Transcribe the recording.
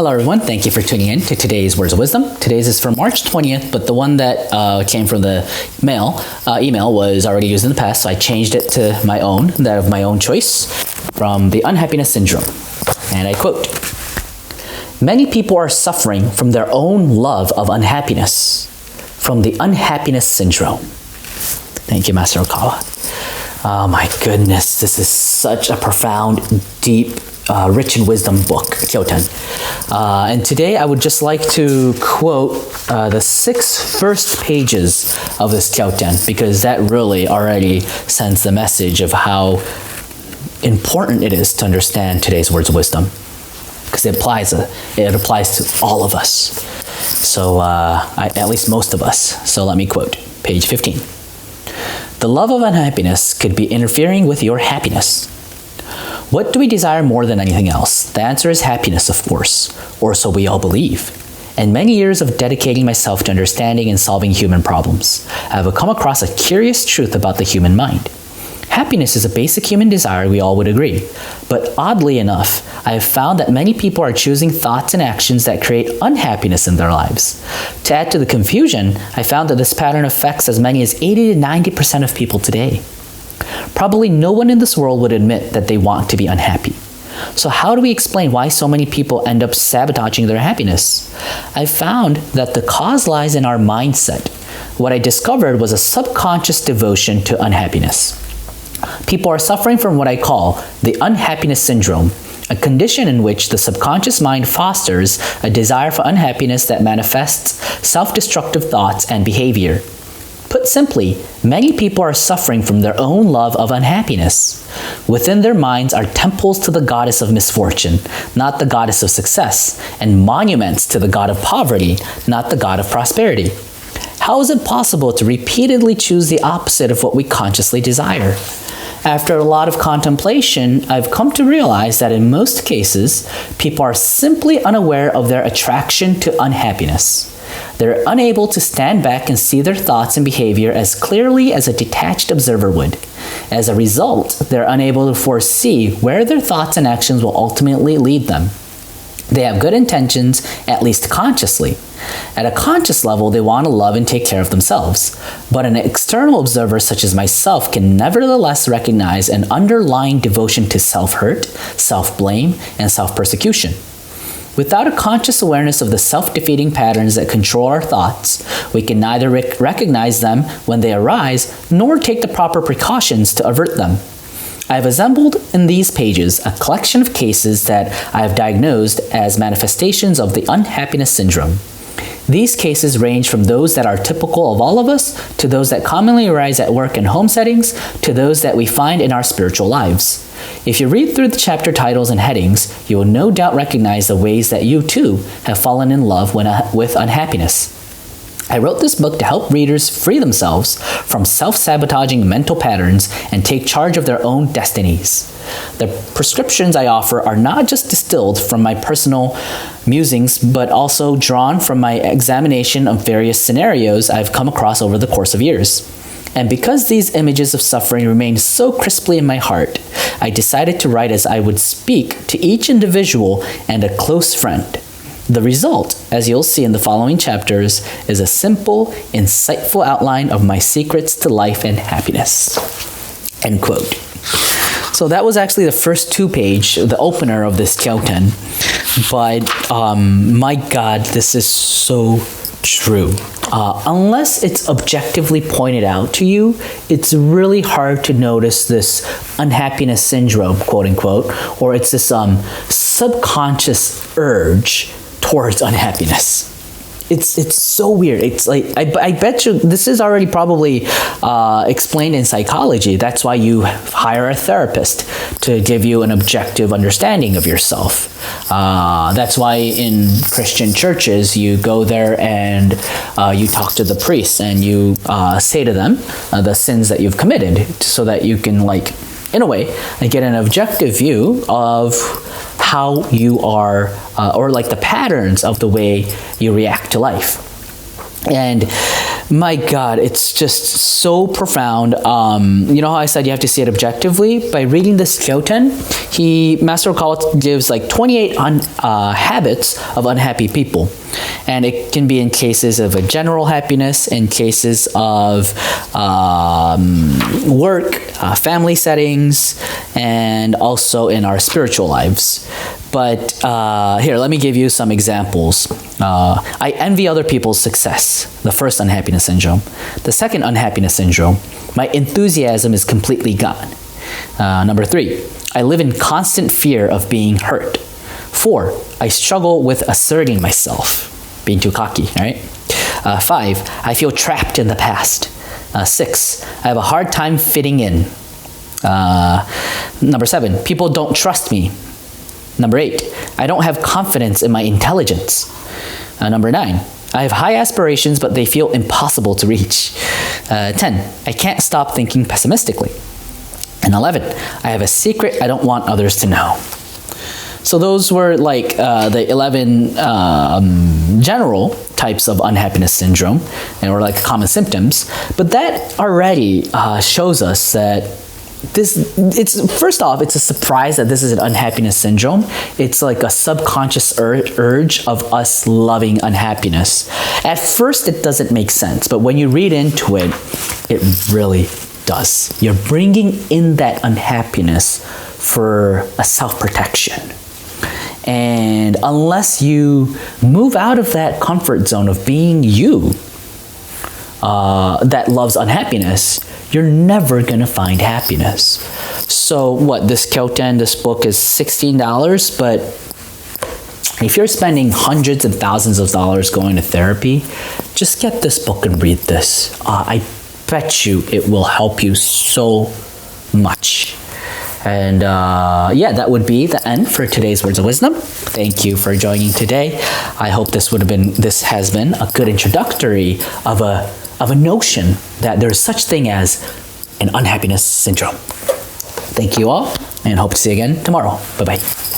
Hello everyone, thank you for tuning in to today's Words of Wisdom. Today's is for March 20th, but the one that came from the email was already used in the past, so I changed it to my own, that of my own choice, from the Unhappiness Syndrome. And I quote, "Many people are suffering from their own love of unhappiness, from the Unhappiness Syndrome." Thank you, Master Okawa. Oh my goodness, this is such a profound, deep, rich in wisdom book, Kyoten. And today I would just like to quote the 6 first pages of this Kyoten, because that really already sends the message of how important it is to understand today's words of wisdom, because it applies to all of us. So at least most of us. So let me quote, page 15. "The love of unhappiness could be interfering with your happiness. What do we desire more than anything else? The answer is happiness, of course, or so we all believe. In many years of dedicating myself to understanding and solving human problems, I have come across a curious truth about the human mind. Happiness is a basic human desire, we all would agree. But oddly enough, I have found that many people are choosing thoughts and actions that create unhappiness in their lives. To add to the confusion, I found that this pattern affects as many as 80 to 90% of people today. Probably no one in this world would admit that they want to be unhappy. So how do we explain why so many people end up sabotaging their happiness? I found that the cause lies in our mindset. What I discovered was a subconscious devotion to unhappiness. People are suffering from what I call the Unhappiness Syndrome, a condition in which the subconscious mind fosters a desire for unhappiness that manifests self-destructive thoughts and behavior. Put simply, many people are suffering from their own love of unhappiness. Within their minds are temples to the goddess of misfortune, not the goddess of success, and monuments to the god of poverty, not the god of prosperity. How is it possible to repeatedly choose the opposite of what we consciously desire? After a lot of contemplation, I've come to realize that in most cases, people are simply unaware of their attraction to unhappiness. They're unable to stand back and see their thoughts and behavior as clearly as a detached observer would. As a result, they're unable to foresee where their thoughts and actions will ultimately lead them. They have good intentions, at least consciously. At a conscious level, they want to love and take care of themselves. But an external observer such as myself can nevertheless recognize an underlying devotion to self-hurt, self-blame, and self-persecution. Without a conscious awareness of the self-defeating patterns that control our thoughts, we can neither recognize them when they arise, nor take the proper precautions to avert them. I have assembled in these pages a collection of cases that I have diagnosed as manifestations of the Unhappiness Syndrome. These cases range from those that are typical of all of us, to those that commonly arise at work and home settings, to those that we find in our spiritual lives. If you read through the chapter titles and headings, you will no doubt recognize the ways that you too have fallen in love with unhappiness. I wrote this book to help readers free themselves from self-sabotaging mental patterns and take charge of their own destinies. The prescriptions I offer are not just distilled from my personal musings, but also drawn from my examination of various scenarios I've come across over the course of years. And because these images of suffering remain so crisply in my heart, I decided to write as I would speak to each individual and a close friend. The result, as you'll see in the following chapters, is a simple, insightful outline of my secrets to life and happiness." End quote. So that was actually the first 2-page, the opener of this Kyoten. But my God, this is so true. Unless it's objectively pointed out to you, it's really hard to notice this unhappiness syndrome, quote unquote, or it's this subconscious urge towards unhappiness. It's so weird. It's like, I bet you this is already probably explained in psychology. That's why you hire a therapist to give you an objective understanding of yourself. That's why in Christian churches, you go there and you talk to the priests and you say to them the sins that you've committed, so that you can, like, in a way, get an objective view of how you are, or like the patterns of the way you react to life. And My God, it's just so profound. You know how I said you have to see it objectively? By reading this Kyoten, Master Okawa gives like 28 habits of unhappy people. And it can be in cases of a general happiness, in cases of work, family settings, and also in our spiritual lives. But here, let me give you some examples. I envy other people's success, the first unhappiness syndrome. The second unhappiness syndrome, my enthusiasm is completely gone. Number 3, I live in constant fear of being hurt. 4, I struggle with asserting myself, being too cocky, right? 5, I feel trapped in the past. 6, I have a hard time fitting in. Number 7, people don't trust me. Number 8, I don't have confidence in my intelligence. Number 9, I have high aspirations, but they feel impossible to reach. 10, I can't stop thinking pessimistically. And 11, I have a secret I don't want others to know. So those were like the 11 general types of unhappiness syndrome, and were like common symptoms. But that already shows us that first off, it's a surprise that this is an unhappiness syndrome. It's like a subconscious urge of us loving unhappiness. At first, it doesn't make sense, but when you read into it, it really does. You're bringing in that unhappiness for a self-protection. And unless you move out of that comfort zone of being you that loves unhappiness, you're never going to find happiness. So what, this Kyoten, this book is $16, but if you're spending hundreds and thousands of dollars going to therapy, just get this book and read this. I bet you it will help you so much. And yeah, that would be the end for today's Words of Wisdom. Thank you for joining today. I hope this has been a good introductory of a notion that there's such thing as an unhappiness syndrome. Thank you all, and hope to see you again tomorrow. Bye-bye.